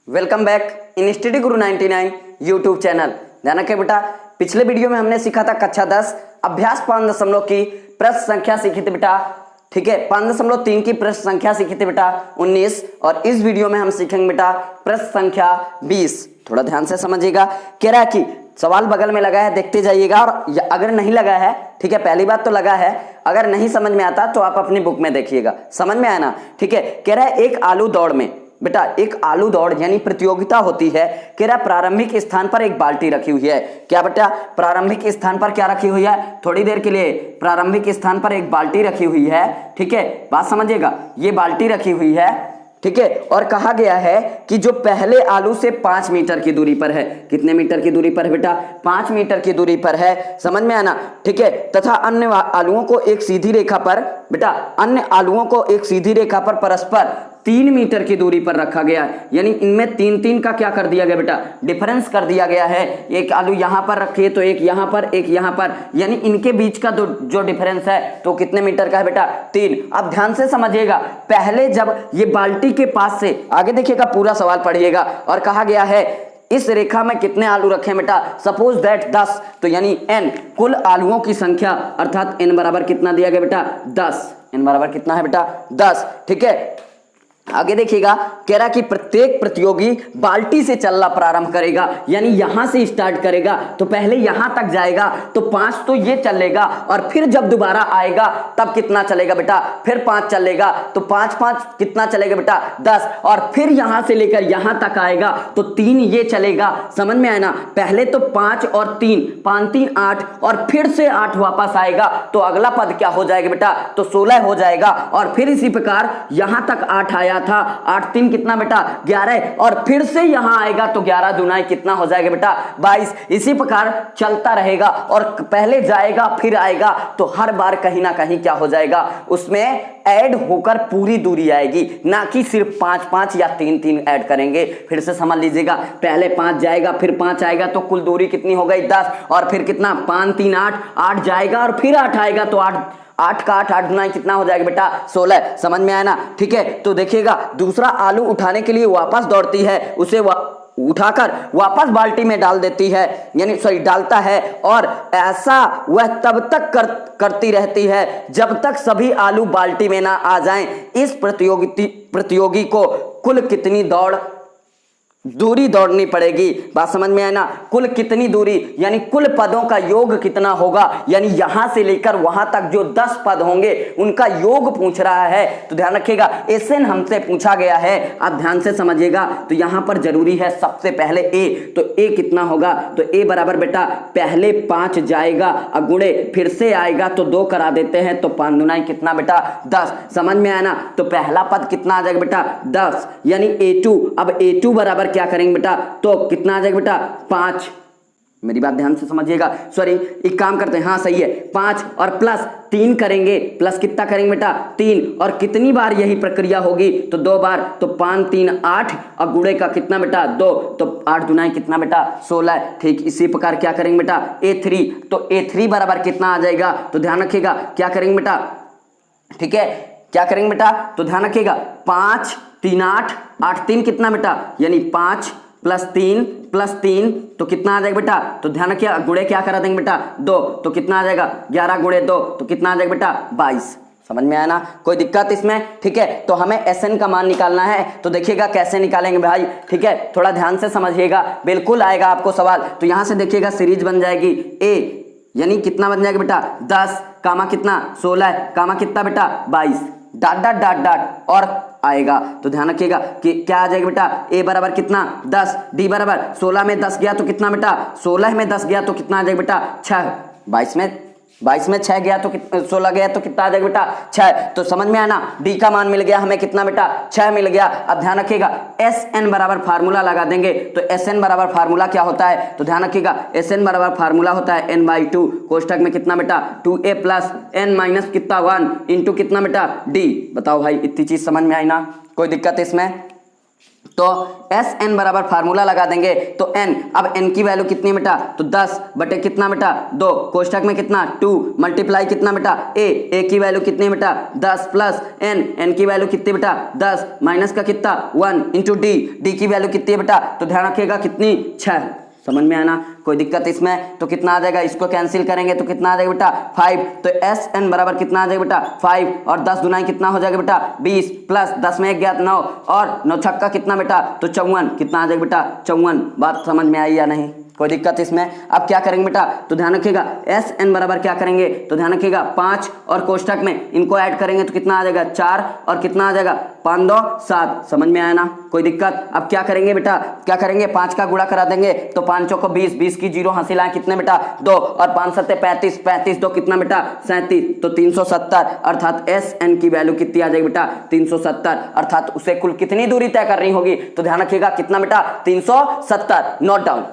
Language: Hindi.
Welcome back in study Guru 99 YouTube channel. ध्यान रखें बेटा, पिछले वीडियो में हमने सीखा था कक्षा 10 अभ्यास 5 की प्रश्न संख्या सीखी थी बेटा। ठीक है, 5.3 की प्रश्न संख्या सीखी थी बेटा 19, और इस वीडियो में हम सीखेंगे बेटा प्रश्न संख्या 20। थोड़ा ध्यान से समझिएगा। कह रहा है कि सवाल बगल में लगा है, देखते जाइएगा, और अगर नहीं लगा है, ठीक है, पहली बात तो लगा है, अगर नहीं समझ में आता तो आप अपनी बुक में देखिएगा, समझ में आया ना। ठीक है, कह रहा है एक आलू दौड़ में बेटा, एक आलू दौड़ यानी प्रतियोगिता होती है। कह रहा प्रारंभिक स्थान पर एक बाल्टी रखी हुई है। क्या बेटा, प्रारंभिक स्थान पर क्या रखी हुई है? थोड़ी देर के लिए प्रारंभिक स्थान पर एक बाल्टी रखी हुई है। ठीक है, बात समझिएगा, ये बाल्टी रखी हुई है। ठीक है, और कहा गया है कि जो पहले आलू से 5 मीटर की दूरी पर है। कितने मीटर की दूरी पर है बेटा? 5 मीटर की दूरी पर है, समझ में आना। ठीक है, तथा अन्य आलुओं को एक सीधी रेखा पर बेटा, अन्य आलुओं को एक सीधी रेखा पर परस्पर 3 मीटर की दूरी पर रखा गया है। यानी इनमें 3-3 का क्या कर दिया गया बेटा? डिफरेंस कर दिया गया है। एक आलू यहां पर रखिए तो एक यहां पर, एक यहां पर, यानी इनके बीच का जो डिफरेंस है तो कितने मीटर का है बेटा? 3। अब ध्यान से समझिएगा, पहले जब ये बाल्टी के पास से आगे देखिएगा, पूरा सवाल पढ़िएगा, और कहा गया है इस रेखा में कितने आलू रखे बेटा? सपोज दैट 10, तो यानी n कुल आलुओं की संख्या, अर्थात n बराबर कितना दिया गया बेटा? 10। n बराबर कितना है बेटा? 10। ठीक है, आगे देखिएगा, कह रहा कि प्रत्येक प्रतियोगी बाल्टी से चलना प्रारंभ करेगा, यानी यहां से स्टार्ट करेगा, तो पहले यहां तक जाएगा तो 5 तो ये चलेगा, और फिर जब दोबारा आएगा तब कितना चलेगा बेटा? फिर 5 चलेगा, तो 5-5 कितना चलेगा बेटा? 10, और फिर यहां से लेकर यहां तक आएगा तो 3 ये चलेगा, समझ में आया ना। पहले तो 5 और 3, 5-3 8, और फिर से 8 वापस आएगा, तो अगला पद क्या हो जाएगा बेटा? तो 16 हो जाएगा, और फिर इसी प्रकार यहां तक 8 आया था, 8-3 कितना बेटा? 11, और फिर से यहां आएगा तो 11 दूना कितना हो जाएगा बेटा? 22। इसी प्रकार चलता रहेगा, और पहले जाएगा फिर आएगा, तो हर बार कहीं ना कहीं क्या हो जाएगा? उसमें ऐड होकर पूरी दूरी आएगी, ना कि सिर्फ 5-5 या 3-3 ऐड करेंगे। फिर से समझ लीजिएगा, पहले 5 जाएगा फिर 5 आएगा, तो कुल दूरी कितनी हो गई? 10, और फिर कितना? 5-3 8, 8 जाएगा और फिर 8 आएगा, तो 8 का 8 9 कितना हो जाएगा बेटा? 16। समझ में आया ना। ठीक है, तो देखिएगा, दूसरा आलू उठाने के लिए वापस दौड़ती है, उसे उठाकर वापस बाल्टी में डाल देती है, यानी सॉरी डालता है, और ऐसा वह तब तक करती रहती है जब तक सभी आलू बाल्टी में ना आ जाएं। इस प्रतियोगी को कुल कितनी दूरी दौड़नी पड़ेगी? बात समझ में आया ना। कुल कितनी दूरी, यानी कुल पदों का योग कितना होगा, यानी यहां से लेकर वहां तक जो 10 पद होंगे उनका योग पूछ रहा है। तो ध्यान रखिएगा, एसएन हमसे पूछा गया है। आप ध्यान से समझिएगा, तो यहां पर जरूरी है सबसे पहले ए, तो ए कितना होगा? तो ए बराबर बेटा, पहले 5 जाएगा, अगुणे फिर से आएगा तो 2 करा देते हैं, तो 5 दूना कितना बेटा? 10। समझ में आया ना। तो पहला पद कितना आ जाएगा बेटा? 10, यानी A2। अब A2 बराबर क्या करेंगे बेटा? तो कितना आ जाएगा बेटा? 5। मेरी बात ध्यान से समझिएगा, सॉरी एक काम करते हैं, हाँ सही है, 5 और प्लस 3 करेंगे, प्लस कितना करेंगे बेटा? 3, और कितनी बार यही प्रक्रिया होगी? तो 2 बार, तो 5-3 8, और गुणे का कितना बेटा? 2, तो 8 दूना कितना बेटा? 16। ठीक इसी प्रकार क्या करेंगे बेटा? A3, तो A3 बराबर कितना आ जाएगा? तो ध्यान रखिएगा, क्या करेंगे बेटा? ठीक है, क्या करेंगे बेटा? तो ध्यान रखिएगा, 5 3 8, 8 3 कितना बेटा? यानी 5 + 3 तो कितना आ जाएगा बेटा? तो ध्यान रखिए, गुणे क्या करा देंगे बेटा? 2, तो कितना आ जाएगा? 11 गुणे 2, तो कितना आ जाएगा बेटा? 22। समझ में आया ना, कोई दिक्कत इसमें? ठीक है, तो हमें SN का मान निकालना है, तो देखिएगा कैसे निकालेंगे भाई। ठीक है, थोड़ा ध्यान से समझिएगा, बिल्कुल आएगा आपको सवाल। तो यहां से देखिएगा, सीरीज बन जाएगी A, यानी कितना बन जाएगा बेटा? 10 कामा कितना? 16 कामा कितना बेटा? 22, डाट डाट डाट डाट और आएगा। तो ध्यान रखिएगा कि क्या आ जाएगा बेटा? A बराबर कितना? 10, D बराबर 16 में 10 गया तो कितना बेटा? 16 में 10 गया तो कितना आ जाएगा बेटा? 6। 22 में 6 गया तो 16 गया तो कितना आ जाएगा बेटा? 6। तो समझ में आया ना, D का मान मिल गया हमें कितना बेटा? 6 मिल गया। अब ध्यान रखिएगा, SN बराबर फार्मूला लगा देंगे, तो SN बराबर फार्मूला क्या होता है? तो ध्यान रखिएगा, SN बराबर फार्मूला होता है n/2, कोष्टक में कितना बेटा? 2a + n - कितना 1 इंटू कितना बेटा? D। बताओ भाई, इतनी चीज समझ में आई ना? कोई दिक्कत इसमें? तो एस एन बराबर फार्मूला लगा देंगे तो एन, अब एन की वैल्यू कितनी बेटा, तो 10 बटे कितना बेटा 2, कोष्टक में कितना 2 मल्टीप्लाई कितना बेटा ए की वैल्यू कितनी बेटा 10 प्लस एन की वैल्यू कितनी बेटा 10 माइनस का कितना 1 इंटू डी की वैल्यू कितनी है बेटा, तो ध्यान रखिएगा कितनी 6। समझ में आना, कोई दिक्कत इसमें, तो कितना आ जाएगा, इसको कैंसिल करेंगे तो कितना आ जाएगा बेटा 5, तो एस एन बराबर कितना आ जाएगा बेटा 5 और 10 दुनाई कितना हो जाएगा बेटा 20 प्लस 10 में 1 गया 9 और 9 छक्का कितना बेटा, तो 54, कितना आ जाएगा बेटा 54। बात समझ में आई या नहीं, कोई दिक्कत इसमें। अब क्या करेंगे बेटा, तो ध्यान रखिएगा एस एन बराबर क्या करेंगे, तो ध्यान रखिएगा 5 और कोष्टक में इनको ऐड करेंगे तो कितना आ जाएगा 4 और कितना आ जाएगा 5 2 7। समझ में आया ना, कोई दिक्कत। अब क्या करेंगे बेटा, क्या करेंगे 5 का गुणा करा देंगे तो 5 को 20, 20 की 0 हासिल आए कितने बेटा 2 और 5 7 35, 35 2 कितना बेटा 37, तो 370 अर्थात एस एन की वैल्यू कितनी आ जाएगी बेटा 370, अर्थात उसे कुल कितनी दूरी तय करनी होगी, तो ध्यान रखिएगा कितना बेटा 370। Note down.